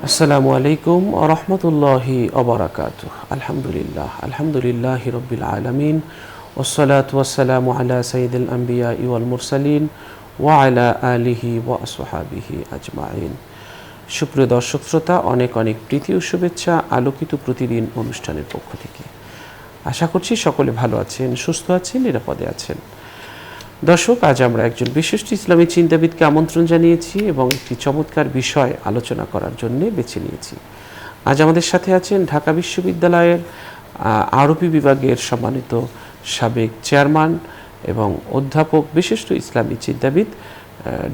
আসসালামু আলাইকুম ওয়া রাহমাতুল্লাহি ওয়া বারাকাতুহু। আলহামদুলিল্লাহি রাব্বিল আলামিন ওয়াসসালাতু ওয়াসসালামু আলা সাইয়্যিদিল আম্বিয়া ওয়াল মুরসালিন ওয়া আলা আলিহি ওয়া আসহাবিহি আজমাইন। সুপ্রিয় দর্শক শ্রোতা, অনেক অনেক প্রীতি ও শুভেচ্ছা আলোকিত প্রতিদিন অনুষ্ঠানের পক্ষ থেকে। আশা করছি সকলে ভালো আছেন, সুস্থ আছেন, নিরাপদে আছেন। দর্শক, আজ আমরা একজন বিশিষ্ট ইসলামী চিন্তাবিদকে আমন্ত্রণ জানিয়েছি এবং একটি চমৎকার বিষয় আলোচনা করার জন্য বেছে নিয়েছি। আজ আমাদের সাথে আছেন ঢাকা বিশ্ববিদ্যালয়ের আরবি বিভাগের সম্মানিত সাবেক চেয়ারম্যান এবং অধ্যাপক বিশিষ্ট ইসলামী চিন্তাবিদ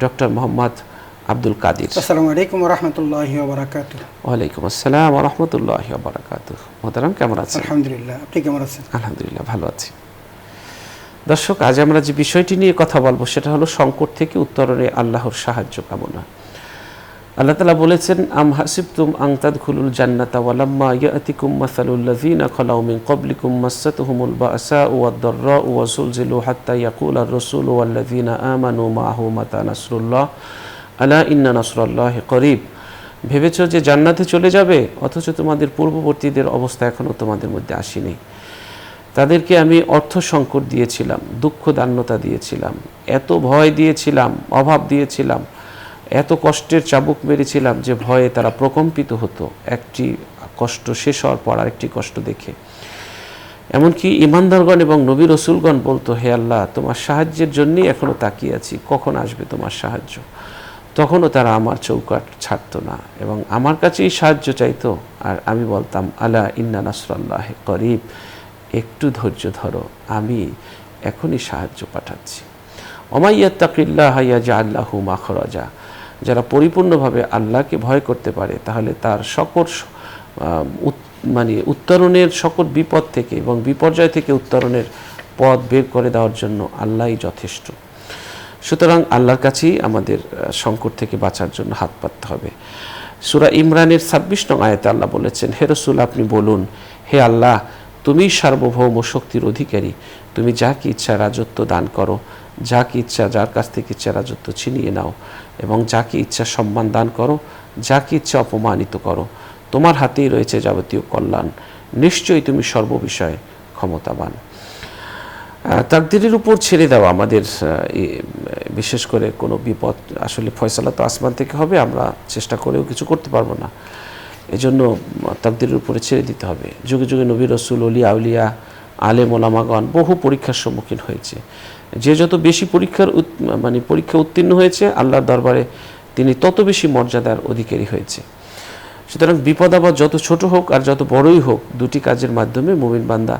ডক্টর মোহাম্মদ আব্দুল কাদির। আসসালামু আলাইকুম ওয়া রাহমাতুল্লাহি ওয়া বারাকাতুহু। ওয়ালাইকুম আসসালাম ওয়া রাহমাতুল্লাহি ওয়া বারাকাতুহু। মোহতারাম, কেমন আছেন? আলহামদুলিল্লাহ, আপনি কেমন আছেন? আলহামদুলিল্লাহ, ভালো আছি। দর্শক, আজ আমরা যে বিষয়টি নিয়ে কথা বলবো সেটা হলো সংকট থেকে উত্তরণে আল্লাহর সাহায্য কামনা। আল্লাহ তাআলা বলেছেন, আম হাসিবতুম আন তাদখুলুল জান্নাতা ওয়া লাম্মা ইয়াতিকুম মাসালুল লাযিনা খালাউ মিন ক্বাবলিকুম মাসাতুহুমুল বা'সাউ ওয়াদ-দাররাউ ওয়া যুলজিলু হাত্তা ইয়াকুলার রাসূলু ওয়াল লাযিনা আমানু মা'আহু মাতা নাসরুল্লাহ আলা ইন্না নাসরাল্লাহি করিব। ভেবেছো যে জান্নাতে চলে যাবে, অথচ তোমাদের পূর্ববর্তীদের অবস্থা এখনো তোমাদের মধ্যে আসেনি। তাদেরকে আমি অর্থ সংকট দিয়েছিলাম, দুঃখ দান্যতা দিয়েছিলাম, এত ভয় দিয়েছিলাম, অভাব দিয়েছিলাম, এত কষ্টের চাবুক মেরেছিলাম যে ভয়ে তারা প্রকম্পিত হতো একটি কষ্ট শেষ হওয়ার পর আরেকটি কষ্ট দেখে। এমনকি ইমানদারগণ এবং নবী রসুলগণ বলতো, হে আল্লাহ, তোমার সাহায্যের জন্যই এখনও তাকিয়ে আছি, কখন আসবে তোমার সাহায্য। তখনও তারা আমার চৌকাঠ ছাড়তো না এবং আমার কাছেই সাহায্য চাইতো। আর আমি বলতাম, আলা ইন্না নাসরাল্লাহি করিব, একটু ধৈর্য ধরো, আমি এখনই সাহায্য পাঠাচ্ছি। ওমাইয়াত্তাকিল্লাহ ইয়াজআল লাহু মাখরাজা, যারা পরিপূর্ণভাবে আল্লাহকে ভয় করতে পারে তাহলে তার সকল উত্তরণের সকল বিপদ থেকে এবং বিপর্যয় থেকে উত্তরণের পথ বের করে দেওয়ার জন্য আল্লাহই যথেষ্ট। সুতরাং আল্লাহর কাছেই আমাদের সংকট থেকে বাঁচার জন্য হাত পাততে হবে। সূরা ইমরানের ২৬ নং আয়াতে আল্লাহ বলেছেন, হে রাসূল, আপনি বলুন, হে আল্লাহ, তুমি সার্বভৌম শক্তির অধিকারী, তুমি যাকে ইচ্ছা রাজত্ব দান করো, যাকে ইচ্ছা যার কাছ থেকে ইচ্ছা রাজত্ব ছিনিয়ে নাও এবং যাকে ইচ্ছা সম্মান দান করো, যাকে ইচ্ছা অপমানিত করো। তোমার হাতেই রয়েছে যাবতীয় কল্যাণ, নিশ্চয়ই তুমি সর্ববিষয়ে ক্ষমতাবান। তাকদীরের উপর ছেড়ে দেওয়া আমাদের, বিশেষ করে কোনো বিপদ আসলে ফয়সালা তো আসমান থেকে হবে, আমরা চেষ্টা করেও কিছু করতে পারবো না। এজন্য তাকদীরের উপরে ছেড়ে দিতে হবে। যুগে যুগে নবী রসুল, অলিয়া আউলিয়া, আলেম ওলামাগণ বহু পরীক্ষার সম্মুখীন হয়েছে। যে যত বেশি পরীক্ষা উত্তীর্ণ হয়েছে, আল্লাহর দরবারে তিনি তত বেশি মর্যাদার অধিকারী হয়েছে। সুতরাং বিপদ আপদ যত ছোট হোক আর যত বড়ই হোক, দুটি কাজের মাধ্যমে মুমিন বান্দা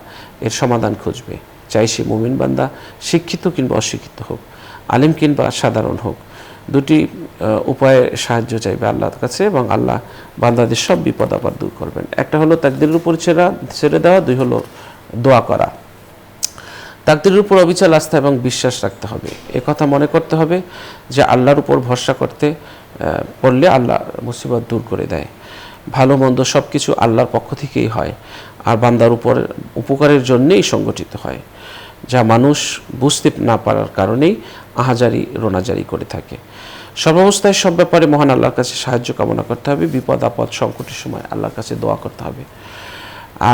এর সমাধান খুঁজবে। চাই সে মুমিন বান্দা শিক্ষিত কিংবা অশিক্ষিত হোক, আলেম কিংবা সাধারণ হোক, দুটি উপায়ে সাহায্য চাইবে আল্লাহর কাছে এবং আল্লাহ বান্দাদের সব বিপদ আপদ দূর করবেন। একটা হলো তাকদীরের উপর ছেড়ে দেওয়া, দুই হলো দোয়া করা। তাকদীরের উপর অবিচল আস্থা এবং বিশ্বাস রাখতে হবে। কথা মনে করতে হবে যে আল্লাহর উপর ভরসা করতে পড়লে আল্লাহ মুসিবত দূর করে দেয়। ভালো মন্দ সব কিছু আল্লাহর পক্ষ থেকেই হয় আর বান্দার উপর উপকারের জন্যেই সংগঠিত হয়, যা মানুষ বুঝতে না পারার কারণেই আহাজারি রোনাজারি করে থাকে। সর্বাবস্থায় সব ব্যাপারে মহান আল্লাহর কাছে সাহায্য কামনা করতে হবে। বিপদ আপদ সংকটের সময় আল্লাহর কাছে দোয়া করতে হবে।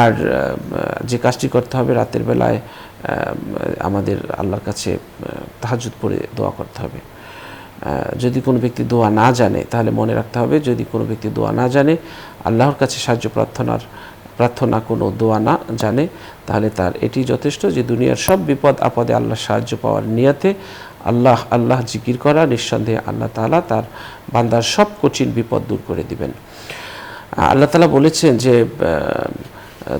আর যে কাজটি করতে হবে, রাতের বেলায় আমাদের আল্লাহর কাছে তাহাজ্জুদ পড়ে দোয়া করতে হবে। যদি কোনো ব্যক্তি দোয়া না জানে তাহলে মনে রাখতে হবে, যদি কোনো ব্যক্তি দোয়া না জানে, আল্লাহর কাছে সাহায্য প্রার্থনা কোনো দোয়া না জানে, তাহলে তার এটি যথেষ্ট যে দুনিয়ার সব বিপদ আপদে আল্লাহর সাহায্য পাওয়ার নিয়তে আল্লাহ জিকির করা, নিঃসন্দেহে আল্লাহ তাআলা তার বান্দার সব কঠিন বিপদ দূর করে দিবেন। আল্লাহ তাআলা বলেছেন যে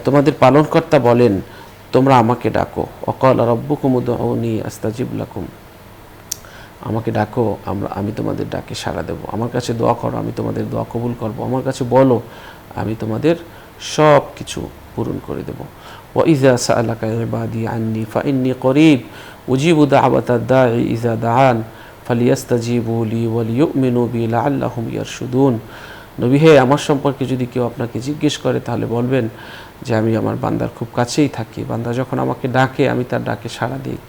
তোমাদের পালনকর্তা বলেন, তোমরা আমাকে ডাকো, ওয়াকালা রাব্বুকুম উদউনি আস্তাজিব লাকুম, আমাকে ডাকো, আমি তোমাদের ডাকে সাড়া দেব। আমার কাছে দোয়া করো, আমি তোমাদের দোয়া কবুল করব। আমার কাছে বলো, আমি তোমাদের সব কিছু পূরণ করে দেব। ওয়া ইযা সাআলাকা ইবাদি আন্নী ফাইন্নী করিব উজিবু দাওয়াতাদ দাঈ ইযা দাআন ফালিয়াস্তাজিবু লি ওয়া লিয়ুমিনু বি লাআল্লাহুম ইয়ারশুদুন। নবী হে, আমার সম্পর্কে যদি কেউ আপনাকে জিজ্ঞেস করে তাহলে বলবেন যে আমি আমার বান্দার খুব কাছেই থাকি, বান্দা যখন আমাকে ডাকে আমি তার ডাকে সাড়া দিই,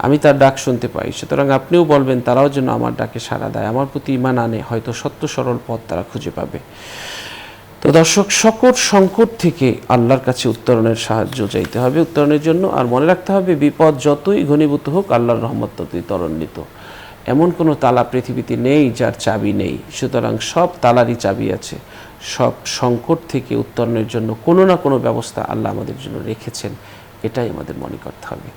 আমি তার ডাক শুনতে পাই। সুতরাং আপনিও বলবেন তারাও যেন আমার ডাকে সাড়া দেয়, আমার প্রতি ঈমান আনে, হয়তো সত্য সরল পথ তারা খুঁজে পাবে। তো দর্শক, সকল সংকট থেকে আল্লাহর কাছে উত্তরণের সাহায্য চাইতে হবে উত্তরণের জন্য। আর মনে রাখতে হবে, বিপদ যতই ঘনীভূত হোক আল্লাহর রহমত ততই ত্বরান্বিত। এমন কোনো তালা পৃথিবীতে নেই যার চাবি নেই। সুতরাং সব তালারই চাবি আছে। সব সংকট থেকে উত্তরণের জন্য কোনো না কোনো ব্যবস্থা আল্লাহ আমাদের জন্য রেখেছেন, এটাই আমাদের মনে করতে হবে।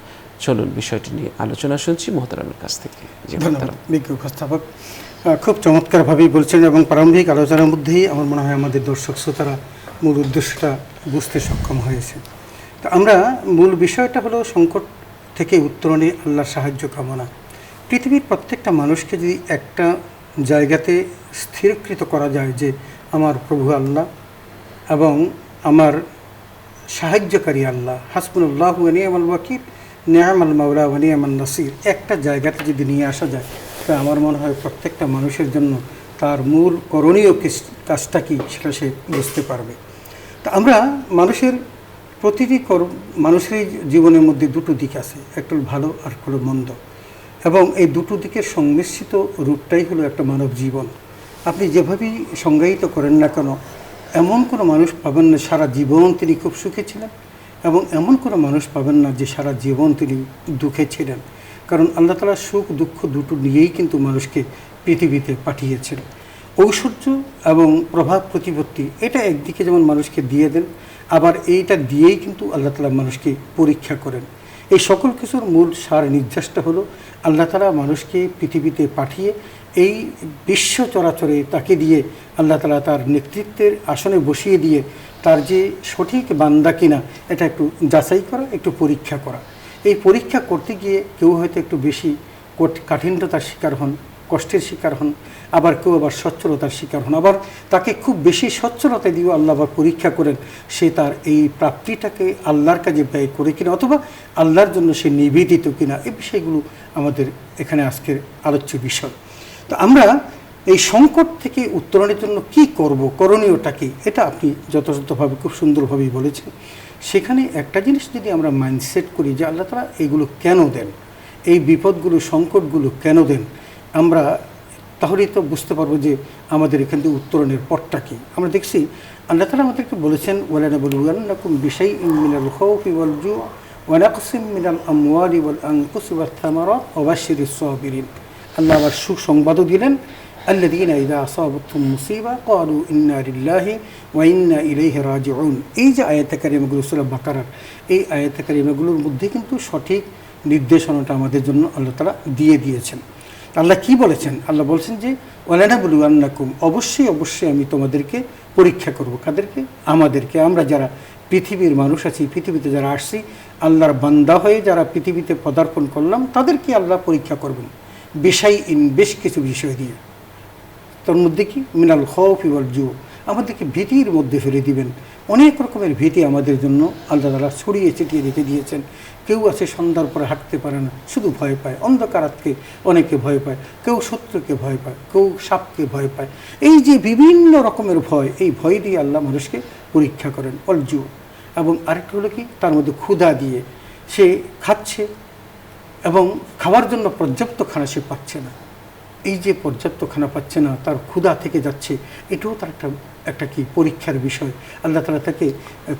চলুন বিষয়টি নিয়ে আলোচনা শুনছি মোহতারামের কাছ থেকে। জি ধন্যবাদ মোহতারাম। বিজ্ঞ উপস্থাপক, খুব চমৎকারভাবেই বলছেন এবং প্রারম্ভিক আলোচনার মধ্যেই আমার মনে হয় আমাদের দর্শক শ্রোতারা মূল উদ্দেশ্যটা বুঝতে সক্ষম হয়েছে। তো আমরা মূল বিষয়টা হলো সংকট থেকে উত্তরণে আল্লাহর সাহায্য কামনা। পৃথিবীর প্রত্যেকটা মানুষকে যদি একটা জায়গাতে স্থিরকৃত করা যায় যে আমার প্রভু আল্লাহ এবং আমার সাহায্যকারী আল্লাহ, হাসবুনাল্লাহু ওয়া নি'মাল ওয়াকিল, নি'মাল মাওলা ওয়া নি'মান নাসির, একটা জায়গাতে যদি নিয়ে আসা যায়, তা আমার মনে হয় প্রত্যেকটা মানুষের জন্য তার মূল করণীয় কাজটা কি সেটা সে বুঝতে পারবে। তা আমরা মানুষের প্রতিটি মানুষের জীবনের মধ্যে দুটো দিক আছে, একটা হলো ভালো আর হলো মন্দ, এবং এই দুটো দিকের সংমিশ্রিত রূপটাই হলো একটা মানব জীবন। আপনি যেভাবেই সংজ্ঞায়িত করেন না কেন, এমন কোনো মানুষ পাবেন না সারা জীবন তিনি খুব সুখে ছিলেন, এবং এমন কোনো মানুষ পাবেন না যে সারা জীবন তিনি দুঃখে ছিলেন। কারণ আল্লাহ তাআলা সুখ দুঃখ দুটো নিয়েই কিন্তু মানুষকে পৃথিবীতে পাঠিয়েছেন। ঐশ্বর্য এবং প্রভাব প্রতিপত্তি এটা একদিকে যেমন মানুষকে দিয়ে দেন, আবার এইটা দিয়েই কিন্তু আল্লাহ তাআলা মানুষকে পরীক্ষা করেন। এই সকল কিছুর মূল সার নির্যাসটা হলো আল্লাহ তাআলা মানুষকে পৃথিবীতে পাঠিয়ে এই বিশ্ব চরাচরে তাকে দিয়ে আল্লাহ তাআলা তার নেতৃত্বের আসনে বসিয়ে দিয়ে তার যে সঠিক বান্দা কিনা এটা একটু যাচাই করা, একটু পরীক্ষা করা। এই পরীক্ষা করতে গিয়ে কেউ হয়তো একটু বেশি কাঠিন্যতার শিকার হন, কষ্টের শিকার হন, আবার কেউ আবার সচ্ছলতার শিকার হন, আবার তাকে খুব বেশি সচ্ছলতা দিয়েও আল্লাহ আবার পরীক্ষা করেন সে তার এই প্রাপ্তিটাকে আল্লাহর কাজে ব্যয় করে কিনা, অথবা আল্লাহর জন্য সে নিবেদিত কিনা। এই বিষয়গুলো আমাদের এখানে আজকের আলোচ্য বিষয়। তো আমরা এই সংকট থেকে উত্তরণের জন্য কি করব, করণীয়টা কি, এটা আপনি যথাযথভাবে খুব সুন্দরভাবেই বলেছেন। সেখানে একটা জিনিস যদি আমরা মাইন্ডসেট করি যে আল্লাহ তাআলা এগুলো কেন দেন, এই বিপদগুলো সংকটগুলো কেন দেন, আমরা তাহলেই তো বুঝতে পারবো যে আমাদের এখান থেকে উত্তরণের পথটা কী। আমরা দেখছি আল্লাহ তাআলা আমাদেরকে বলেছেন, ওয়ালানাবলুওয়ান্নাকুম বিশাইইন মিনাল খাউফি ওয়াল জু' ওয়া নাকসিম মিনাল আমওয়ালি ওয়াল আনফুসি ওয়াত থামারাত ওয়া বাশশিরিস সাবিরিন। আল্লাহ আবার সুসংবাদও দিলেন, আল্লাযীনা ইযা আসাবাতহুম মুসিবা ক্বালু ইন্না লিল্লাহি ওয়া ইন্না ইলাইহি রাজিউন। এই যে আয়াতে কারিমাগুলো সূরা বাকারার, এই আয়াতে কারিমাগুলোর মধ্যে কিন্তু সঠিক নির্দেশনাটা আমাদের জন্য আল্লাহ তাআলা দিয়ে দিয়েছেন। আল্লাহ কি বলেছেন? আল্লাহ বলছেন যে ওয়ালানাবলুওয়ান্নাকুম, অবশ্যই অবশ্যই আমি তোমাদেরকে পরীক্ষা করব। কাদেরকে? আমাদেরকে। আমরা যারা পৃথিবীর মানুষ আছি, পৃথিবীতে যারা আসছি, আল্লাহর বান্দা হয়ে যারা পৃথিবীতে পদার্পণ করলাম, তাদেরকে আল্লাহ পরীক্ষা করবেন বিশাইইন, বেশ কিছু বিষয় দিয়ে। তার মধ্যে কি? মিনাল খাউফি ওয়াল জু', আমাদেরকে ভীতির মধ্যে ফেলে দিবেন। অনেক রকমের ভীতি আমাদের জন্য আল্লাহ তাআলা ছড়িয়ে ছিটিয়ে রেখে দিয়েছেন। কেউ আছে সন্ধ্যার পরে হাঁটতে পারে না, শুধু ভয় পায়, অন্ধকারাতকে অনেকে ভয় পায়, কেউ শত্রুকে ভয় পায়, কেউ সাপকে ভয় পায়। এই যে বিভিন্ন রকমের ভয়, এই ভয় দিয়ে আল্লাহ মানুষকে পরীক্ষা করেন। ওয়াল জু', এবং আরেকটা হলো কি, তার মধ্যে ক্ষুধা দিয়ে সে খাচ্ছে এবং খাওয়ার জন্য পর্যাপ্ত খানা সে পাচ্ছে না। এই যে পর্যাপ্ত খানা পাচ্ছে না, তার ক্ষুধা থেকে যাচ্ছে, এটাও তার একটা কি পরীক্ষার বিষয়। আল্লাহ তাআলা তাকে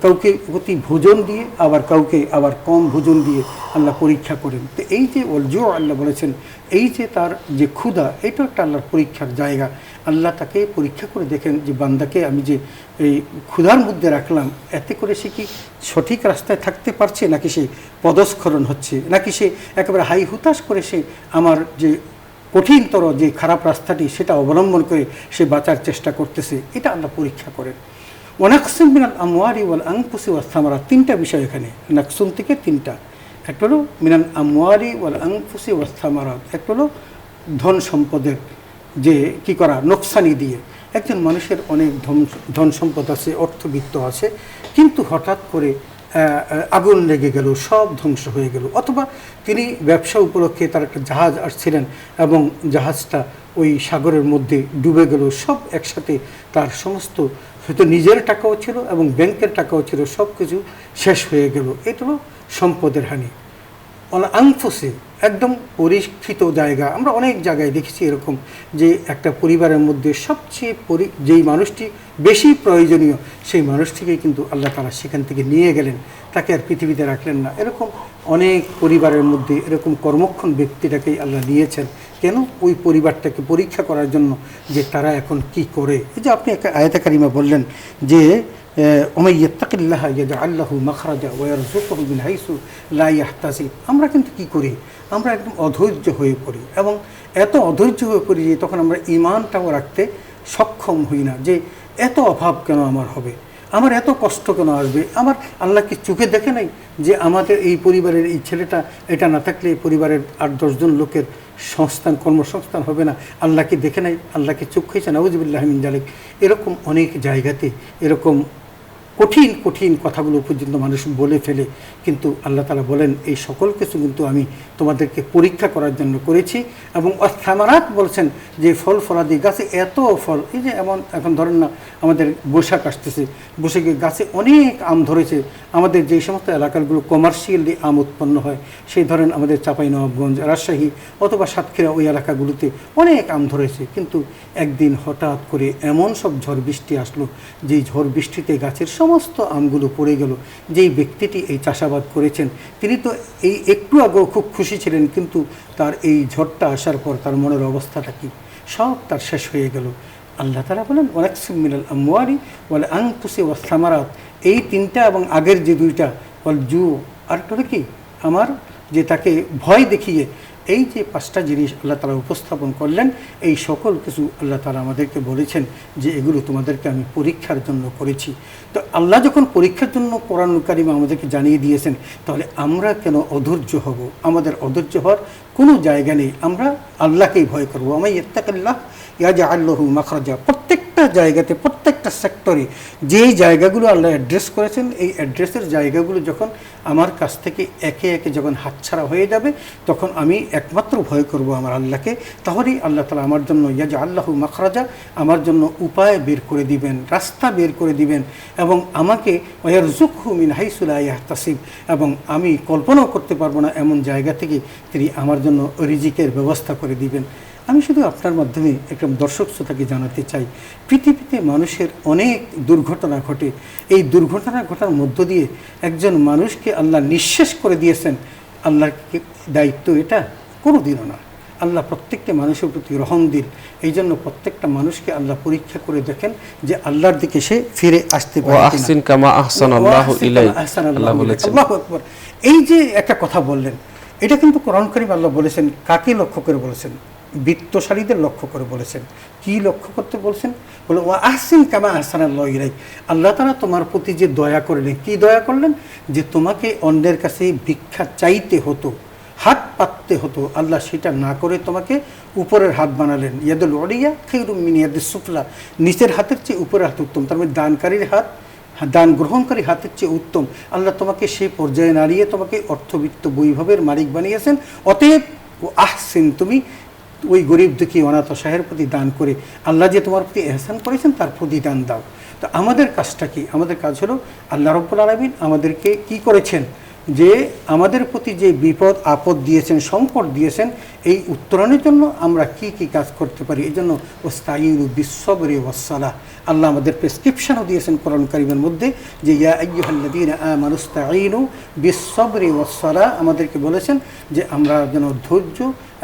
কাউকে অতি ভোজন দিয়ে আবার কাউকে আবার কম ভোজন দিয়ে আল্লাহ পরীক্ষা করেন। তো এই যে ওয়াল জু' আল্লাহ বলেছেন, এই যে তার যে ক্ষুধা, এটাও একটা আল্লাহর পরীক্ষার জায়গা। আল্লাহ তাকে পরীক্ষা করে দেখেন যে বান্দাকে আমি যে এই ক্ষুধার মধ্যে রাখলাম, এতে করে সে কি সঠিক রাস্তায় থাকতে পারছে, নাকি সে পদস্খলন হচ্ছে, নাকি সে একেবারে হাই হুতাশ করে সে আমার যে কঠিনতর যে খারাপ রাস্তাটি সেটা অবলম্বন করে সে বাঁচার চেষ্টা করতেছে। এটা আল্লাহ পরীক্ষা করেন। ওয়া নাকসিম মিনাল আমওয়ালি ওয়াল আনফুসি ওয়াস সামারাত, তিনটা বিষয় এখানে, নাকসুম থেকে তিনটা। একটা হলো মিনাল আমওয়ালি ওয়াল আনফুসি ওয়াস সামারাত, একটা হলো ধন সম্পদের যে কি করা, নোকসানি দিয়ে। একজন মানুষের অনেক ধন সম্পদ আছে, অর্থবিত্ত আছে, কিন্তু হঠাৎ করে আগুন লেগে গেল, সব ধ্বংস হয়ে গেল। অথবা তিনি ব্যবসা উপলক্ষে তার একটা জাহাজ আসছিলেন এবং জাহাজটা ওই সাগরের মধ্যে ডুবে গেল, সব একসাথে তার সমস্ত হয়তো নিজের টাকাও ছিল এবং ব্যাংকের টাকাও ছিল, সব কিছু শেষ হয়ে গেল। এটা হলো সম্পদের হানি। আনফুসে, একদম পরীক্ষিত জায়গা। আমরা অনেক জায়গায় দেখেছি এরকম যে একটা পরিবারের মধ্যে সবচেয়ে যেই মানুষটি বেশি প্রয়োজনীয় সেই মানুষটিকে কিন্তু আল্লাহ তাআলা সেখান থেকে নিয়ে গেলেন, তাকে আর পৃথিবীতে রাখলেন না। এরকম অনেক পরিবারের মধ্যে এরকম কর্মক্ষম ব্যক্তিটাকেই আল্লাহ নিয়েছেন। কেন? ওই পরিবারটাকে পরীক্ষা করার জন্য যে তারা এখন কি করে। এই যে আপনি একটা আয়াতে কারিমা বললেন যে ওমাই ইয়াত্তাকিল্লাহা ইয়াজআল লাহু মাখরাজা ওয়া ইয়ারযুকহু মিন হাইসু লা ইয়াহতাসিব। আমরা কিন্তু কি করি? আমরা একদম অধৈর্য হয়ে পড়ি, এবং এত অধৈর্য হয়ে পড়ি যে তখন আমরা ঈমানটাও রাখতে সক্ষম হই না, যে এত অভাব কেন আমার হবে, আমার এত কষ্ট কেন আসবে। আমার আল্লাহ কি চোখে দেখে নাই যে আমাদের এই পরিবারের এই ছেলেটা এটা না থাকলে এই পরিবারের 8-10 জন লোকের কর্মসংস্থান হবে না? আল্লাহ কি দেখে নাই? আল্লাহ কি চোখ হয়েছে? নাউযুবিল্লাহি মিন যালিক। এরকম অনেক জায়গাতে এরকম কঠিন কঠিন কথাগুলো পর্যন্ত মানুষ বলে ফেলে, কিন্তু আল্লাহ তাআলা বলেন এই সকল কিছু কিন্তু আমি তোমাদেরকে পরীক্ষা করার জন্য করেছি। এবং থামারাত বলছেন যে ফল ফলাদি গাছে এত ফল, এই যে এখন ধরেন না আমাদের বৈশাখ আসতেছে, বৈশাখে গাছে অনেক আম ধরেছে। আমাদের যে সমস্ত এলাকাগুলো কমার্শিয়ালি আম উৎপন্ন হয়, সেই ধরেন আমাদের চাঁপাইনবাবগঞ্জ, রাজশাহী অথবা সাতক্ষীরা, ওই এলাকাগুলোতে অনেক আম ধরেছে। কিন্তু একদিন হঠাৎ করে এমন সব ঝড় বৃষ্টি আসলো, যেই ঝড় বৃষ্টিতে গাছের সমস্ত আমগুলো পড়ে গেল। যেই ব্যক্তিটি এই চাষাবাদ করেছেন তিনি তো এই একটু আগেও খুব খুশি ছিলেন, কিন্তু তার এই ঝড়টা আসার পর তার মনের অবস্থাটা কি? সব তার শেষ হয়ে গেল। আল্লাহ তাআলা বলেন ওয়ালাকসিম মিনাল আমওয়ালি ওয়াল আনফুসি ওয়াস সামারাত। এই তিনটা এবং আগের যে দুইটা ওয়াল জু, আর একটা কি আমার যে তাকে ভয় দেখিয়ে, এই যে 5টা জিনিস আল্লাহ তাআলা উপস্থাপন করলেন, এই সকল কিছু আল্লাহ তাআলা আমাদেরকে বলেছেন যে এগুলো তোমাদেরকে আমি পরীক্ষার জন্য করেছি। তো আল্লাহ যখন পরীক্ষার জন্য কোরআনুল কারীম আমাদেরকে জানিয়ে দিয়েছেন, তাহলে আমরা কেন অধৈর্য হব? আমাদের অধৈর্য হওয়ার কোনো জায়গা নেই। আমরা আল্লাহকেই ভয় করবো। ওয়া মান ইয়াত্তাকিল্লাহ ইয়াজআল লাহু মাখরাজা। প্রত্যেকটা জায়গাতে, প্রত্যেকটা সেক্টরে যেই জায়গাগুলো আল্লাহ অ্যাড্রেস করেছেন, এই অ্যাড্রেসের জায়গাগুলো যখন আমার কাছ থেকে একে একে যখন হাতছাড়া হয়ে যাবে, তখন আমি একমাত্র ভয় করব আমার আল্লাহকে। তাহলেই আল্লাহ তাআলা আমার জন্য ইয়াজআল লাহু মাখরাজা, আমার জন্য উপায় বের করে দিবেন, রাস্তা বের করে দিবেন, এবং আমাকে ওয়ারযুকহু মিন হাইসু লা ইয়াহতাসিব, এবং আমি কল্পনাও করতে পারবো না এমন জায়গা থেকে তিনি আমার জন্য রিজিকের ব্যবস্থা করে দিবেন। আমি শুধু আপনার মাধ্যমে একটা দর্শক শ্রোতাকে জানাতে চাই, পৃথিবীতে মানুষের অনেক দুর্ঘটনা ঘটে। এই দুর্ঘটনা ঘটার মধ্য দিয়ে একজন মানুষকে আল্লাহ নিঃশেষ করে দিয়েছেন। আল্লাহর দায়িত্ব এটা? কোনোদিনও না। আল্লাহ প্রত্যেকটা মানুষের প্রতি রহমদিল। এই জন্য প্রত্যেকটা মানুষকে আল্লাহ পরীক্ষা করে দেখেন যে আল্লাহর দিকে সে ফিরে আসতে পারে কিনা। আহসিন কামা আহসানাল্লাহু ইলাইক, আল্লাহ বলেছেন। আল্লাহু আকবার। এই যে একটা কথা বললেন, এটা কিন্তু কোরআন কারীম আল্লাহ বলেছেন। কাকে লক্ষ্য করে বলেছেন? বিত্তশালীদের লক্ষ্য করে বলেছেন। কি লক্ষ্য করতে বলছেন? বলে ওয়া আহসিন কামা আহসানাল্লাহু ইলাইক। আল্লাহ তাআলা তোমার প্রতি যে দয়া করলেন, কি দয়া করলেন? যে তোমাকে অন্যের কাছে ভিক্ষা চাইতে হতো, হাত পাততে হতো, আল্লাহ সেটা না করে তোমাকে উপরের হাত বানালেন। ইয়াদুল উলিয়া খায়রুম মিন ইয়াদিস সুফলা। নিচের হাতের চেয়ে উপরের হাত উত্তম। তার মানে দানকারীর হাত, দান গ্রহণকারী হাতের চেয়ে উত্তম। আল্লাহ তোমাকে সেই পর্যায়ে নাড়িয়ে তোমাকে অর্থবিত্ত বৈভবের মালিক বানিয়েছেন। অতএব ও আহসিন, তুমি ওই গরিব দুঃখী অনাথ অসহায়ের প্রতি দান করে আল্লাহ যে তোমার প্রতি এহসান করেছেন তার প্রতিদান দাও। তো আমাদের কাজটা কি? আমাদের কাজ হলো আল্লাহ রাব্বুল আলামিন আমাদেরকে কি করেছেন, যে আমাদের প্রতি যে বিপদ আপদ দিয়েছেন, সংকট দিয়েছেন, এই উত্তরণের জন্য আমরা কি কি কাজ করতে পারি। এই জন্য ওয়াস্তাঈনু বিস-সাবরি ওয়াস-সালাহ, আল্লাহ আমাদের প্রেসক্রিপশনও দিয়েছেন কোরআন কারীমের মধ্যে যে ইয়া আইয়ুহাল্লাযীনা আমানু ইসতাঈনু বিস-সাবরি ওয়াস-সালাহ। আমাদেরকে বলেছেন যে আমরা যেন ধৈর্য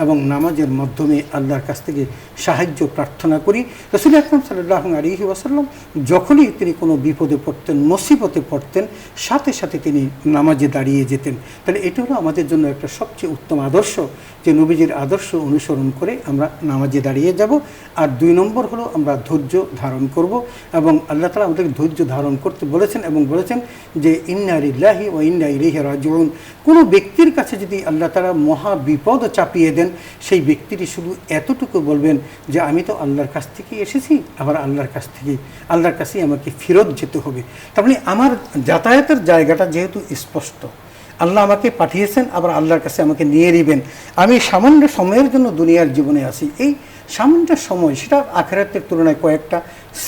এবং নামাজের মাধ্যমে আল্লাহর কাছ থেকে সাহায্য প্রার্থনা করি। রাসূল আকরাম সাল্লাল্লাহু আলাইহি ওয়াসাল্লাম যখনই তিনি কোনো বিপদে পড়তেন, মুসিবতে পড়তেন, সাথে সাথে তিনি নামাজে দাঁড়িয়ে যেতেন। তাহলে এটা হলো আমাদের জন্য একটা সবচেয়ে উত্তম আদর্শ, যে নবীজির আদর্শ অনুসরণ করে আমরা নামাজে দাঁড়িয়ে যাব। আর 2 নম্বর হলো আমরা ধৈর্য ধারণ করব, এবং আল্লাহ তাআলা আমাদেরকে ধৈর্য ধারণ করতে বলেছেন, এবং বলেছেন যে ইন্না লিল্লাহি ওয়া ইন্না ইলাইহি রাজিউন। কোনো ব্যক্তির কাছে যদি আল্লাহ তাআলা মহা বিপদ চাপিয়ে দেন, সেই ব্যক্তিটি শুধু এতটুকু বলবেন যে আমি তো আল্লাহর কাছ থেকে এসেছি, আবার আল্লাহর কাছেই আমাকে ফেরত যেতে হবে। তার মানে আমার যাতায়াতের জায়গাটা যেহেতু স্পষ্ট, আল্লাহ আমাকে পাঠিয়েছেন, আবার আল্লাহর কাছে আমাকে নিয়ে নেবেন। আমি সামান্য সময়ের জন্য দুনিয়ার জীবনে আসি, এই সামান্য সময়, সেটা আখিরাতের তুলনায় কয়েকটা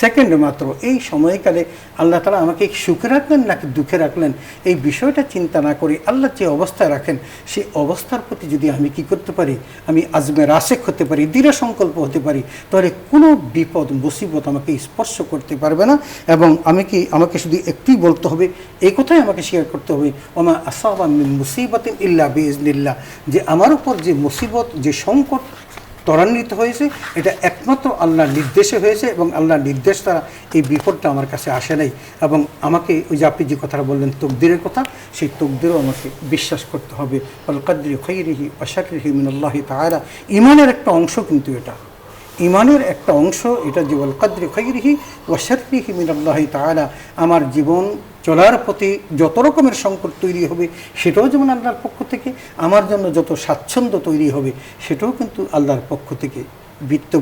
সেকেন্ড মাত্র, এই সময়কালে আল্লাহ তাআলা আমাকে সুখে রাখলেন নাকি দুঃখে রাখলেন, এই বিষয়টা চিন্তা না করে আল্লাহ যে অবস্থায় রাখেন সেই অবস্থার প্রতি যদি আমি কি করতে পারি, আমি আজমে রাসেক হতে পারি, দৃঢ় সংকল্প হতে পারি, তাহলে কোনো বিপদ মুসিবত আমাকে স্পর্শ করতে পারবে না। এবং আমাকে শুধু একটুই বলতে হবে, এই কথাই আমাকে স্বীকার করতে হবে, ওমা আসাবা মিন মুসিবাতিন ইল্লা বিইজনিল্লাহ, যে আমার উপর যে মুসিবত, যে সংকট ত্বরান্বিত হয়েছে, এটা একমাত্র আল্লাহর নির্দেশে হয়েছে, এবং আল্লাহর নির্দেশ দ্বারা এই বিপদটা আমার কাছে আসে নাই। এবং আমাকে ওই যে আপনি যে কথাটা বললেন তকদিরের কথা, সেই তকদিরও আমাকে বিশ্বাস করতে হবে। আল কাদরি খাইরিহি ওয়া শাররিহি মিনাল্লাহি তাআলা, ঈমানের একটা অংশ কিন্তু এটা, ঈমানের একটা অংশ এটা, যে আল কাদরি খাইরিহি ওয়া শাররিহি মিনাল্লাহি তাআলা, আমার জীবন চলার পথে যত রকমের সংকট তৈরি হবে সেটাও যেমন আল্লাহর পক্ষ থেকে, আমার জন্য যত স্বাচ্ছন্দ্য তৈরি হবে সেটাও কিন্তু আল্লাহর পক্ষ থেকে। বিত্ত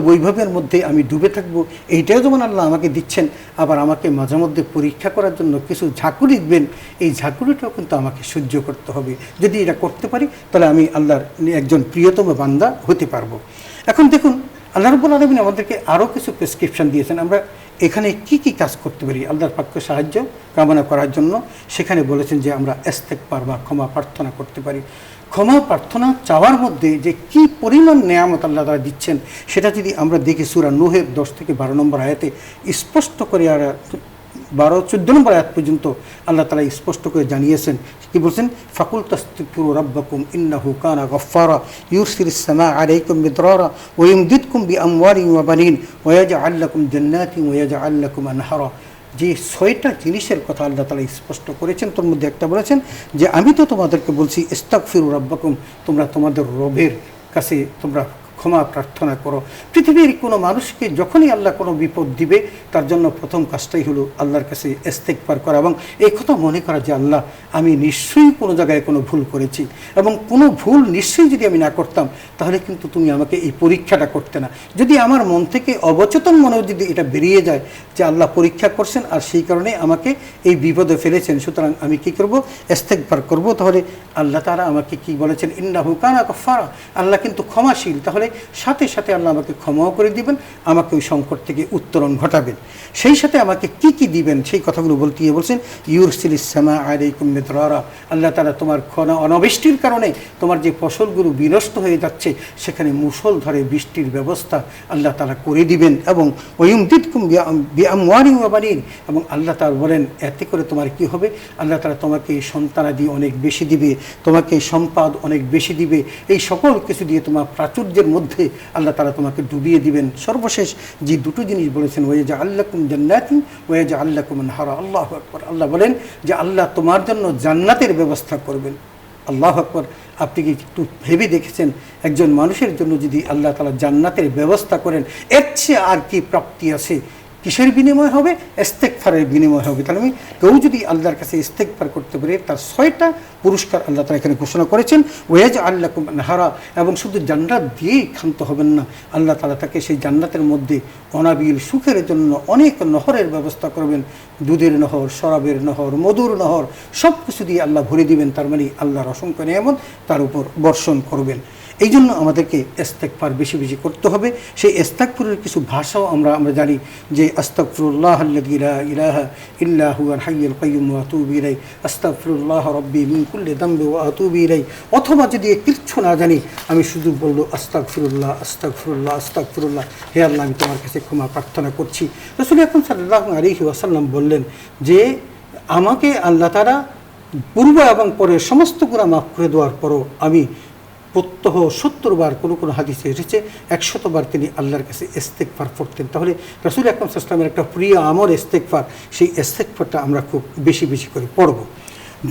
বৈভবের মধ্যে আমি ডুবে থাকবো, এইটাও যেমন আল্লাহ আমাকে দিচ্ছেন, আবার আমাকে মাঝে মধ্যে পরীক্ষা করার জন্য কিছু ঝাঁকুনি দিবেন, এই ঝাঁকুনিটাও কিন্তু আমাকে সহ্য করতে হবে। যদি এটা করতে পারি তাহলে আমি আল্লাহর একজন প্রিয়তম বান্দা হতে পারবো। এখন দেখুন, আল্লাহ রাব্বুল আলামিন আমাদেরকে আরও কিছু প্রেসক্রিপশন দিয়েছেন, আমরা এখানে কি কি কাজ করতে পারি আল্লাহর পাককে সাহায্য কামনা করার জন্য। সেখানে বলেছেন যে আমরা ইস্তেগফার বা ক্ষমা প্রার্থনা করতে পারি। ক্ষমা প্রার্থনা চাওয়ার মধ্যে যে কি পরিমাণ নেয়ামত আল্লাহ তাআলা দিচ্ছেন, সেটা যদি আমরা দেখি সূরা নূহের 10 থেকে 12 নম্বর আয়াতে স্পষ্ট করে, আর 12-14 নম্বর আয়াত পর্যন্ত আল্লাহ তাআলা স্পষ্ট করে জানিয়েছেন। কি বলছেন? ফাকুল তাস্তাগফিরু রাব্বাকুম ইন্নাহু কানা গফফারা ইউরসিলিস সামা আলাইকুম মিদরারা ওয়া ইমদিদকুম বিআমওয়ালিন ওয়া বানিন ওয়া ইয়াজআল লাকুম জান্নাতিন ওয়া ইয়াজআল লাকুম আনহারা। যে 6টা জিনিসের কথা আল্লাহ তাআলা স্পষ্ট করেছেন, তোর মধ্যে একটা বলেছেন যে আমি তো তোমাদেরকে বলছি ইস্তাগফিরু রাব্বাকুম, তোমরা তোমাদের রবের কাছে তোমরা ক্ষমা প্রার্থনা করো। পৃথিবীর কোনো মানুষকে যখনই আল্লাহ কোনো বিপদ দিবে, তার জন্য প্রথম কাজটাই হলো আল্লাহর কাছে ইস্তেগফার করা, এবং এই কথা মনে করা যে আল্লাহ আমি নিশ্চয়ই কোনো জায়গায় কোনো ভুল করেছি, এবং কোনো ভুল নিশ্চয়ই যদি আমি না করতাম তাহলে কিন্তু তুমি আমাকে এই পরীক্ষাটা করতে না। যদি আমার মন থেকে অবচেতন মনেও যদি এটা বেরিয়ে যায় যে আল্লাহ পরীক্ষা করছেন আর সেই কারণে আমাকে এই বিপদে ফেলেছেন, সুতরাং আমি কি করব? ইস্তেগফার করব। তাহলে আল্লাহ তাআলা আমাকে কি বলেছেন? ইন্নাহু কানা গফফারা, আল্লাহ কিন্তু ক্ষমাশীল। তাহলে সাথে সাথে আল্লাহ আমাকে ক্ষমাও করে দিবেন, আমাকে ওই সংকট থেকে উত্তরণ ঘটাবেন। সেই সাথে আমাকে কি কি দিবেন সেই কথাগুলো বলতে গিয়ে বলছেন ইউরসিলিস সামা আলাইকুম মিদরারা, আল্লাহ তাআলা তোমার অনাবৃষ্টির কারণে তোমার যে ফসলগুলো বিনষ্ট হয়ে যাচ্ছে সেখানে মুষলধারে বৃষ্টির ব্যবস্থা আল্লাহ তাআলা করে দিবেন। এবং ওয়ায়ুমদিদকুম বিআমওয়ালিন ওয়া বানিন, এবং আল্লাহ তাআলা বলেন এতে করে তোমার কি হবে? আল্লাহ তাআলা তোমাকে সন্তানাদি অনেক বেশি দিবে, তোমাকে সম্পদ অনেক বেশি দিবে, এই সকল কিছু দিয়ে তোমার প্রাচুর্যের মধ্যে আল্লাহ তাআলা তোমাকে ডুবিয়ে দিবেন। সর্বশেষ যে দুটো জিনিস বলেছেন ওয়াজআল লাকুম জান্নাতিন ওয়াজআল লাকুম আনহারা, আল্লাহু আকবার। আল্লাহ বলেন যে আল্লাহ তোমার জন্য জান্নাতের ব্যবস্থা করবেন। আল্লাহু আকবার। আপনি কি একটু ভেবে দেখেছেন একজন মানুষের জন্য যদি আল্লাহ তাআলা জান্নাতের ব্যবস্থা করেন, এর চেয়ে আর কি প্রাপ্তি আছে? কিসের বিনিময় হবে? ইস্তেগফারের বিনিময় হবে। তাহলে আমি কেউ যদি আল্লাহর কাছে ইস্তেগফার করতে পারে, তার 6টা পুরস্কার আল্লাহ তাআলা এখানে ঘোষণা করেছেন। ওয়াজআল লাকুম আনহারা, এবং শুধু জান্নাত দিয়েই ক্ষান্ত হবেন না, আল্লাহ তাআলা তাকে সেই জান্নাতের মধ্যে অনাবিল সুখের জন্য অনেক নহরের ব্যবস্থা করবেন। দুধের নহর, শরাবের নহর, মধুর নহর, সব কিছু দিয়ে আল্লাহ ভরে দিবেন। তার মানে আল্লাহর অসংখ্য নিয়ামত তার উপর বর্ষণ করবেন। এই জন্য আমাদেরকে ইস্তেগফার বেশি বেশি করতে হবে। সেই ইস্তেগফারের কিছু ভাষাও আমরা জানি যে আস্তাগফিরুল্লাহ আল্লাযী লা ইলাহা ইল্লা হুয়াল হাইয়ুল কাইয়্যুম ওয়া আতুবু ইলাইহি, আস্তাগফিরুল্লাহ রাব্বী মিন কুল্লি যামবি ওয়া আতুবু ইলাইহি। অথবা যদি কিচ্ছু না জানি, আমি শুধু বলবো আস্তাগফিরুল্লাহ আস্তাগফিরুল্লাহ আস্তাগফিরুল্লাহ, হে আল্লাহ আমি তোমার কাছে ক্ষমা প্রার্থনা করছি। রাসূল আকরাম সাল্লাল্লাহু আলাইহি ওয়াসাল্লাম বললেন যে আমাকে আল্লাহ তাআলা পূর্ব এবং পরের সমস্ত গুনাহ মাফ করে দেওয়ার পরও আমি প্রত্যহ 70 বার, কোনো হাদিসে এসেছে 100 বার তিনি আল্লাহর কাছে ইস্তেগফার পড়তেন। তাহলে রাসূল আকরাম সাল্লাল্লাহু আলাইহি ওয়াসাল্লামের একটা প্রিয় আমল ইস্তেগফার, সেই ইস্তেগফারটা আমরা খুব বেশি বেশি করে পড়ব।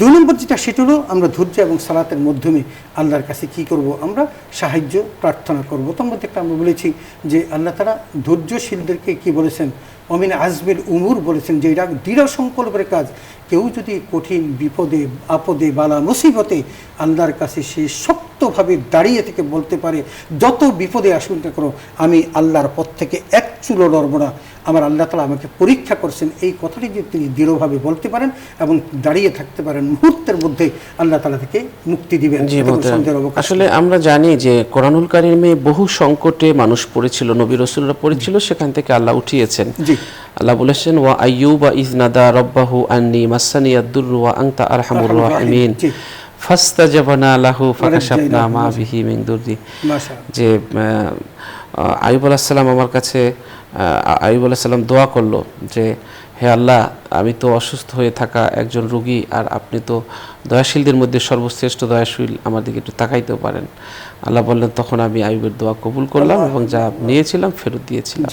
2 নম্বর যেটা, সেটা হলো আমরা ধৈর্য এবং সালাতের মাধ্যমে আল্লাহর কাছে কি করব? আমরা সাহায্য প্রার্থনা করব। তোর মধ্যে একটা আমরা বলেছি যে আল্লাহ তাআলা ধৈর্যশীলদেরকে কি বলেছেন? অমিন আজমের উমুর বলেছেন যে এটা দৃঢ় সংকল্পের কাজ। কেউ যদি কঠিন বিপদে আপদে বালা মুসিবতে আল্লাহর কাছে সে শক্তভাবে দাঁড়িয়ে থেকে বলতে পারে, যত বিপদে আসুন না করো আমি আল্লাহর পথ থেকে এক চুলো লড়ব না, আমার আল্লাহ তাআলা আমাকে পরীক্ষা করছেন, এই কথাটি যদি তিনি দৃঢ়ভাবে বলতে পারেন এবং দাঁড়িয়ে থাকতে পারেন, মুহূর্তের মধ্যে আল্লাহ তাআলা থেকে মুক্তি দিবেন। আসলে আমরা জানি যে কোরআনুল কারীমে বহু সংকটে মানুষ পড়েছিল, নবী রাসূলরা পড়েছিল, সেখান থেকে আল্লাহ উঠিয়েছেন। আল্লাহ বলেছেন ওয়া আইয়ুবা ইয নাদা রাব্বাহু আন্নী মাসানিয়াদ দুররু ওয়া আনতা আরহামুর রাহিমিন ফাস্তাজাবনা লাহু ফাকাশাফনা মা বিহি মিন দুররি। যে আইয়ুব আলাইহিস সালাম আমার কাছে আইয়ুব আলাইহিস সালাম দোয়া করলো যে হে আল্লাহ, আমি তো অসুস্থ হয়ে থাকা একজন রোগী, আর আপনি তো দয়াশীলদের মধ্যে সর্বশ্রেষ্ঠ দয়াশীল, আমার দিকে একটু তাকাইতেও পারেন। আল্লাহ বললেন তখন আমি আইয়ুবের দোয়া কবুল করলাম এবং যা নিয়েছিলাম ফেরত দিয়েছিলাম।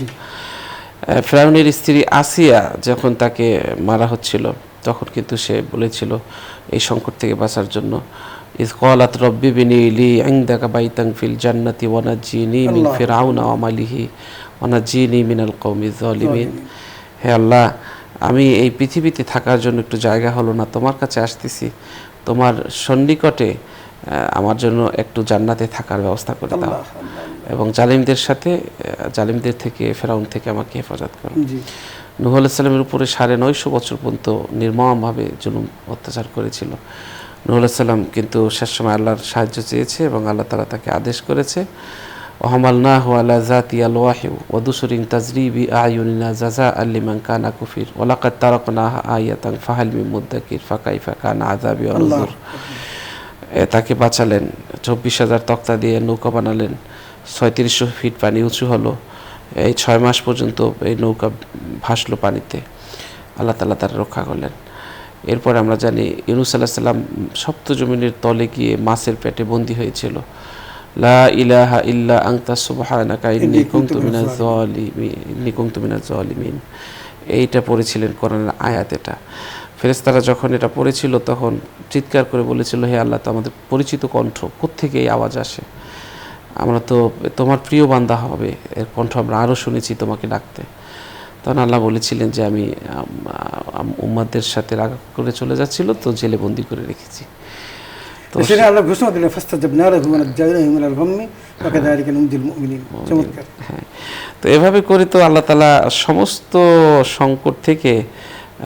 ফিরআউনের স্ত্রী আসিয়া যখন তাকে মারা হচ্ছিল তখন কিন্তু সে বলেছিল এই সংকট থেকে বাঁচার জন্য, ইয ক্বালাত রব্বি বিনি লি ইনদাকা বাইতান ফিল জান্নাতি ওয়া নাজ্জিনি মিন ফিরআউনা ওয়া মালিহি ওয়া নাজ্জিনি মিনাল কওমিজ যালিমিন। হে আল্লাহ, আমি এই পৃথিবীতে থাকার জন্য একটু জায়গা হলো না, তোমার কাছে আসতেছি, তোমার সন্নিকটে আমার জন্য একটু জান্নাতে থাকার ব্যবস্থা করে দাও এবং জালিমদের থেকে ফেরাউন থেকে আমাকে হেফাজত করো। নূহ আলাইহিস সালামের উপরে 950 বছর পর্যন্ত নির্মমভাবে জুলুম অত্যাচার করেছিল। নূহ আলাইহিস সালাম কিন্তু শেষ সময় আল্লাহর সাহায্য চেয়েছে এবং আল্লাহ তাআলা তাকে আদেশ করেছে ওয়াহামালনাহু আলা যাতি আলওয়াহি ওয়া দুসুরিন তাজরি বিআয়ুনিনা জাযাআন লিমান কানা কুফির ওয়া লাকাদ তারাকনাহা আয়াতান ফাহাল মিন মুদ্দাকির ফাকাইফা কানা আযাবি ওয়া নুযুর। তাকে বাঁচালেন, 24,000 তক্তা দিয়ে নৌকা বানালেন, 3600 ফিট পানি উঁচু হলো, এই 6 মাস পর্যন্ত এই নৌকা ভাসলো পানিতে, আল্লাহ তাআলা তার রক্ষা করলেন। এরপর আমরা জানি ইউনূস আলাইহিস সালাম সপ্ত জমিনের তলে গিয়ে মাছের পেটে বন্দী হয়েছিল। লা ইলাহা ইল্লা আনতা সুবহানাকা ইন্নী কুনতু মিনাজ জালিমিন। এইটা পড়েছিলেন কোরআনের আয়াত। এটা ফেরেশতারা যখন এটা পড়েছিল তখন চিৎকার করে বলেছিল, হে আল্লাহ, তো আমাদের পরিচিত কণ্ঠ, কোত্থেকে এই আওয়াজ আসে? আমরা তো তোমার প্রিয় বান্দা হবে, এর কণ্ঠ আমরা আরও শুনেছি তোমাকে ডাকতে। তখন আল্লাহ বলেছিলেন যে আমি উম্মাদের সাথে রাগ করে চলে যাচ্ছিল, তো জেলে বন্দি করে রেখেছি। তো সেটা আল্লাহ ঘোষণা দিলেন ফাস্তাজাবনা লাহু ওয়া নাজ্জায়নাহু মিনাল গাম্মি ওয়া কাযালিকা নুনজিল মুমিনিন। চমৎকার। হ্যাঁ, তো এভাবে করে তো আল্লাহ তাআলা সমস্ত সংকট থেকে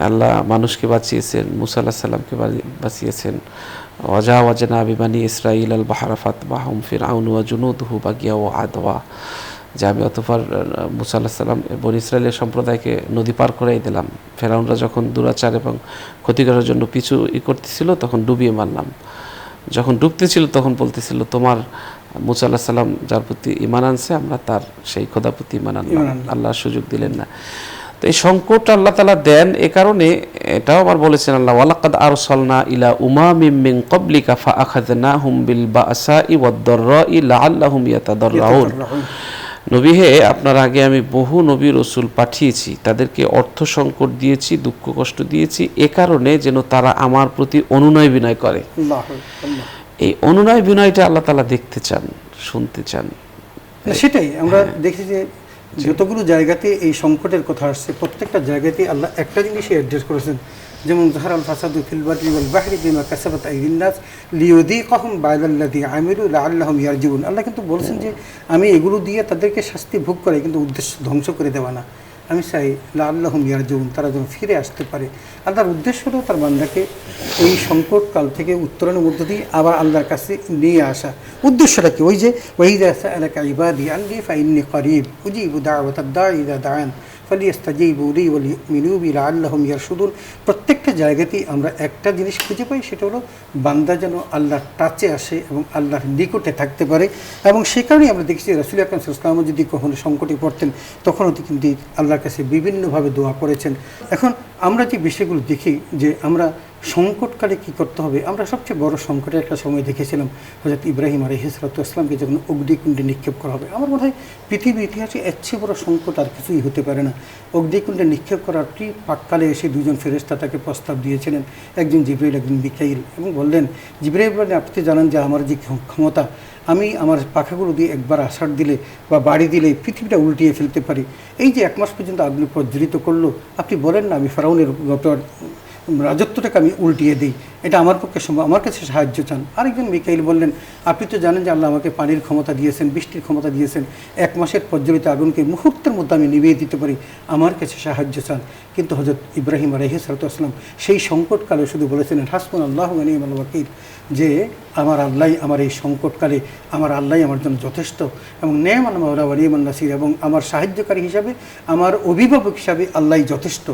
আল্লাহ মানুষকে বাঁচিয়েছেন, মুসা আলাইহিস সালামকে বাঁচিয়েছেন। ওয়াজাওয়াজনা বিবানি ইসরাঈল আল বাহরা ফাতবাহুম ফিরআউন ওয়া জুনুদুহু বাগিয়া ওয়া আদওয়া। যে আমি অতঃপর মুসা আলাইহিস সালাম বনী ইসরাঈলের সম্প্রদায়কে নদী পার করাই দিলাম। ফেরাউনরা যখন দুরাচার এবং ক্ষতি করার জন্য পিছু করতেছিল তখন ডুবিয়ে মারলাম। যখন ডুবতেছিল তখন বলতেছিল তোমার মুসা আলাইহিস সালাম যার প্রতি ঈমান আনছে আমরা তার সেই খোদার প্রতি ঈমান আনলাম। আল্লাহ সুযোগ দিলেন না। তো এই সংকট আল্লাহ তাআলা দেন, এ কারণে এটাও আবার বলেছেন আল্লাহ ওয়ালাকাদ আরসালনা ইলা উমামিম মিন ক্বাবলিকা ফাআখাযনাহুম বিল বাসাই ওয়াদ দাররাই লাআল্লাহুম ইয়াতাদাররাউন। নবী হে, আপনার আগে আমি বহু নবী রাসূল পাঠিয়েছি, তাদেরকে অর্থ সংকট দিয়েছি, দুঃখ কষ্ট দিয়েছি, এ কারণে যেন তারা আমার প্রতি অনুনয় বিনয় করে। এই অনুনয় বিনয়টা আল্লাহ তাআলা দেখতে চান, শুনতে চান। সেটাই আমরা দেখি যে যতগুলো জায়গাতে এই সংকটের কথা আসছে প্রত্যেকটা জায়গাতে আল্লাহ একটা জিনিসই অ্যাড্রেস করেছেন। যেমন যাহারাল ফাসাদু ফিল বাররি ওয়াল বাহরি বিমা কাসাবাত আইদিন নাস লিয়ুযীকাহুম বা'দাল্লাযী আমিলু লাআল্লাহুম ইয়ারজিউন। আল্লাহ কিন্তু বলছেন যে আমি এগুলো দিয়ে তাদেরকে শাস্তি ভোগ করাই, কিন্তু উদ্দেশ্য ধ্বংস করে দেওয়া না। আমি চাই লাআল্লাহুম ইয়ারজিউন, তারা যেন ফিরে আসতে পারে। আল্লাহর উদ্দেশ্য হলো তার বান্দাকে এই সংকট কাল থেকে উত্তরণের মধ্য দিয়ে আবার আল্লাহর কাছে নিয়ে আসা। উদ্দেশ্যটা কি? ওই যে ওয়াইযা সাআলাকা ইবাদি আন্নী ফাইন্নী করিব উজিবু দাওয়াতাদ দাঈ ইযা দাআন ফালিয়াস্তাজিবু লি ওয়া লিউমিনু বি লাআল্লাহুম ইয়ারশুদুন। প্রত্যেকটা জায়গাতেই আমরা একটা জিনিস খুঁজে পাই, সেটা হলো বান্দা যেন আল্লাহর টাচে আসে এবং আল্লাহর নিকটে থাকতে পারে। এবং সে কারণেই আমরা দেখছি রাসূল আকরাম সাল্লাল্লাহু আলাইহি ওয়াসাল্লাম যদি কখনো সংকটে পড়তেন তখনও কিন্তু আল্লাহর কাছে বিভিন্নভাবে দোয়া করেছেন। এখন আমরা যে বিষয়গুলো দেখি যে আমরা সংকটকালে কি করতে হবে। আমরা সবচেয়ে বড় সংকটের একটা সময় দেখেছিলাম হযরত ইব্রাহিম আলাইহিস সালামকে যখন অগ্নিকুণ্ডে নিক্ষেপ করা হবে। আমার মনে হয় পৃথিবীর ইতিহাসে এর চেয়ে বড় সংকট আর কিছুই হতে পারে না। অগ্নিকুণ্ডে নিক্ষেপ করার ঠিক পাককালে এসে দুজন ফেরেশতা তাকে প্রস্তাব দিয়েছিলেন, একজন জিবরাইল একজন মিকাইল, এবং বললেন জিবরাইল বলেন আপনি জানেন যে আমার যে ক্ষমতা, আমি আমার পাখাগুলো দিয়ে একবার আছাড় দিলে বা বাড়ি দিলে পৃথিবীটা উল্টিয়ে ফেলতে পারি। এই যে 1 মাস পর্যন্ত আগুনে প্রজ্বলিত করলো, আপনি বলেন না আমি ফেরাউনের রাজত্বটাকে আমি উল্টিয়ে দিই, এটা আমার পক্ষে সম্ভব, আমার কাছে সাহায্য চান। আরেকজন মিকাইল বললেন আপনি তো জানেন যে আল্লাহ আমাকে পানির ক্ষমতা দিয়েছেন, বৃষ্টির ক্ষমতা দিয়েছেন, 1 মাসের প্রজ্বলিত আগুনকে মুহূর্তের মধ্যে আমি নিভিয়ে দিতে পারি, আমার কাছে সাহায্য চান। কিন্তু হযরত ইব্রাহিম আলাইহিস সালাম সেই সংকটকালে শুধু বলেছিলেন হাসবুনাল্লাহু ওয়া নি'মাল ওয়াকিল, যে আমার আল্লাহ আমার এই সংকটকালে আমার আল্লাহ আমার জন্য যথেষ্ট, এবং নেমান মাওলা ওয়া নি'মান নাসির, এবং আমার সাহায্যকারী হিসাবে আমার অভিভাবক হিসাবে আল্লাহ যথেষ্ট।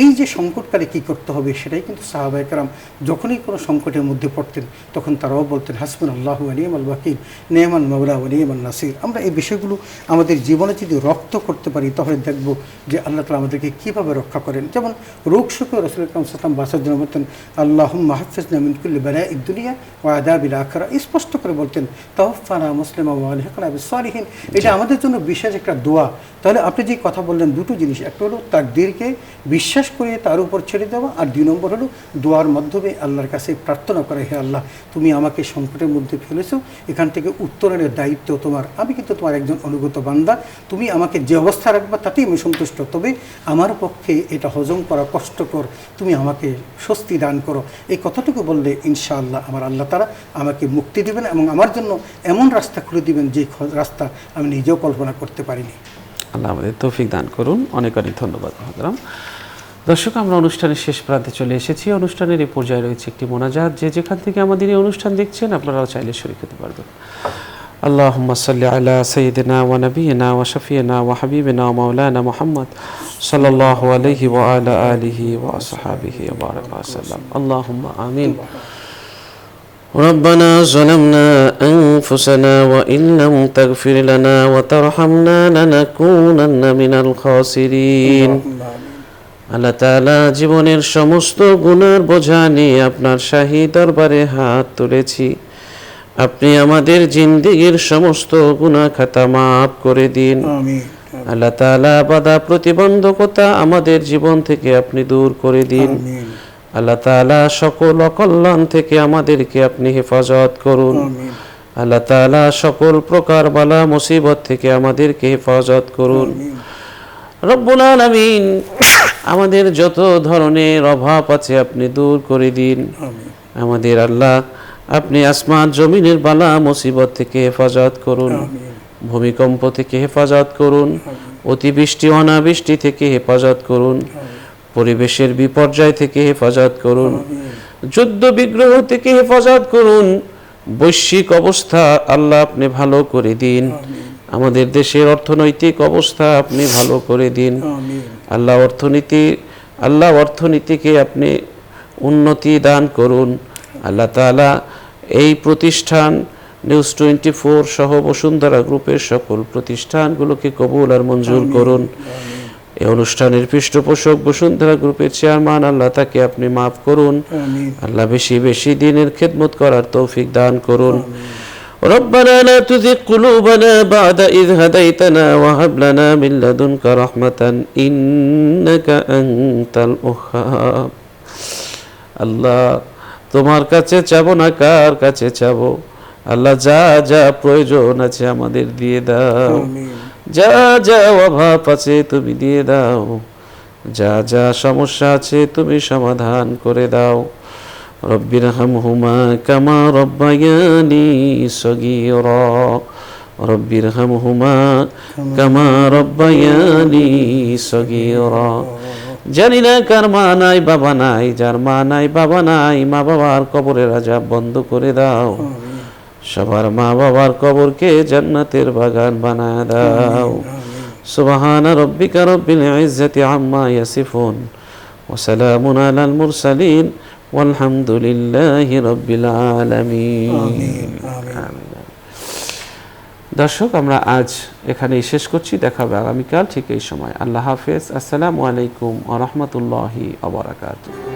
এই যে সংকটকালে কি করতে হবে সেটাই কিন্তু সাহাবায়ে কেরাম যখনই কোনো সংকটের মধ্যে পড়তেন তখন তারাও বলতেন হাসবুনাল্লাহু ওয়া নি'মাল ওয়াকিল, নেমান মাওলা ওয়া নি'মান নাসির। আমরা এই বিষয়গুলো আমাদের জীবনে যদি রপ্ত করতে পারি তাহলে দেখব যে আল্লাহ তাআলা আমাদেরকে কীভাবে রক্ষা করেন। যেমন রোগ শোকে রাসূল আকরাম সাল্লাল্লাহু আলাইহি ওয়াসাল্লাম বাঁচার জন্য বলতেন আল্লাহুম্মা হাফিজনা মিন কুল্লি বালাইদ দুনিয়া ওয়া আযাবিল আখিরা, স্পষ্ট করে বলতেন তাওফানা মুসলিমা ওয়া আলহিকনা বিস সালিহিন। এটা আমাদের জন্য বিশেষ একটা দোয়া। তাহলে আপনি যে কথা বললেন দুটো জিনিস, একটা হলো তাকদীরকে বিশ্বাস করে তার উপর ছেড়ে দেওয়া, আর 2 নম্বর হলো দোয়ার মাধ্যমে আল্লাহর কাছে প্রার্থনা করে হে আল্লাহ তুমি আমাকে সংকটের মধ্যে ফেলেছো, এখান থেকে উত্তরণের দায়িত্ব তোমার, আমি কিন্তু তোমার একজন অনুগত বান্দা, তুমি আমাকে যে অবস্থা রাখবা তাতেই আমি সন্তুষ্ট, তবে আমার পক্ষে এটা হজম করা কষ্টকর, তুমি আমাকে স্বস্তি দান করো। এই কথাটুকু বললে ইনশাআল্লাহ আমার আল্লাহ তাআলা আমাকে মুক্তি দেবেন এবং আমার জন্য এমন রাস্তা খুলে দিবেন যে রাস্তা আমি নিজেও কল্পনা করতে পারিনি। আল্লাহ আমাদের তৌফিক দান করুন। অনেক অনেক ধন্যবাদ মহতরম দর্শক। আমরা অনুষ্ঠানের শেষ প্রান্তে চলে এসেছি। অনুষ্ঠানের এই পর্যায়ে রয়েছে একটি মোনাজাত, যে যেখান থেকে আমাদের এই অনুষ্ঠান দেখছেন আপনারাও চাইলে শরীক হতে পারবেন। আল্লাহুম্মা সাল্লি আলা সাইয়্যিদিনা ওয়া নাবিয়িনা ওয়া শাফিয়িনা ওয়া হাবিবিনা ওয়া মাওলানা মুহাম্মদ সাল্লাল্লাহু আলাইহি ওয়া আলা আলিহি ওয়া আসহাবিহি ওয়া বারাকা ওয়া সাল্লাম। আল্লাহুম্মা আমিন। ربنا ظلمنا أنفسنا وإن لم تغفر لنا وترحمنا لنكونن من الخاسرين। আল্লাহ তাআলা জীবনের সমস্ত গুনার বোঝা নিয়ে আপনার শাহী দরবারে হাত তুলেছি, আপনি আমাদের জিন্দেগীর সমস্ত গুনাহ খাতা মাফ করে দিন। আমিন। আল্লাহ তাআলা বাধা প্রতিবন্ধকতা আমাদের জীবন থেকে আপনি দূর করে দিন। আমিন। আল্লাহ তাআলা সকল অকল্যাণ থেকে আমাদেরকে আপনি হেফাজত করুন। আমিন। আল্লাহ তাআলা সকল প্রকার বালা মুসিবত থেকে আমাদেরকে হেফাজত করুন। আমিন। রব্বুল আলামিন আমাদের যত ধরনের অভাব আছে আপনি দূর করে দিন। আমিন। আমাদের আল্লাহ আপনি আসমান জমিনের বালা মুসিবত থেকে হেফাজত করুন। আমিন। ভূমিকম্প থেকে হেফাজত করুন। অতিবৃষ্টি অনাবৃষ্টি থেকে হেফাজত করুন। পরিবেশের বিপর্যয় থেকে হেফাজত করুন। যুদ্ধ বিগ্রহ থেকে হেফাজত করুন। বৈশ্বিক অবস্থা আল্লাহ আপনি ভালো করে দিন। আমাদের দেশের অর্থনৈতিক অবস্থা আপনি ভালো করে দিন। আমিন। আল্লাহ অর্থনীতিকে আপনি উন্নতি দান করুন। আল্লাহ তাআলা এই প্রতিষ্ঠান নিউজ 24 সহ বসুন্ধরা গ্রুপের সকল প্রতিষ্ঠানগুলোকে কবুল আর মঞ্জুর করুন। এই অনুষ্ঠানের পৃষ্ঠপোষক বসুন্ধরা গ্রুপের চেয়ারম্যান আল্লাহ তাকে আপনি মাফ করুন। আল্লাহ বেশি বেশি দিনের খেদমত করার তৌফিক দান করুন। ربنا لا تزغ قلوبنا بعد إذ هديتنا وهب لنا من لدنك رحمة إنك أنت الوهاب। আল্লাহ তোমার কাছে চাবো না কার কাছে চাবো, আল্লাহ যা যা প্রয়োজন আছে আমাদের দিয়ে দাও, যা যা অভাব আছে তুমি দিয়ে দাও, যা যা সমস্যা আছে তুমি সমাধান করে দাও। রব্বিরহামহুমা কামা রব্বায়ানি সগীরা, রব্বিরহামহুমা কামা রব্বায়ানি সগীরা। জানি না কার মা নাই বাবা নাই, যার মা নাই বাবা নাই, মা বাবার কবরের আযাব বন্ধ করে দাও। সবার মা বাবার কবরকে জান্নাতের বাগান বানায় দাও। সুবহানা রাব্বিকা রাব্বিল ইজ্জাতি আম্মা ইয়াসিফুন ওয়া সালামুন আলাল মুরসালিন ওয়ালহামদুলিল্লাহি রাব্বিল আলামিন। দর্শক আমরা আজ এখানেই শেষ করছি। দেখা হবে আগামীকাল ঠিক এই সময়। আল্লাহ হাফেজ। আসসালামু আলাইকুম ওয়া রাহমাতুল্লাহি ওয়া বারাকাতুহু।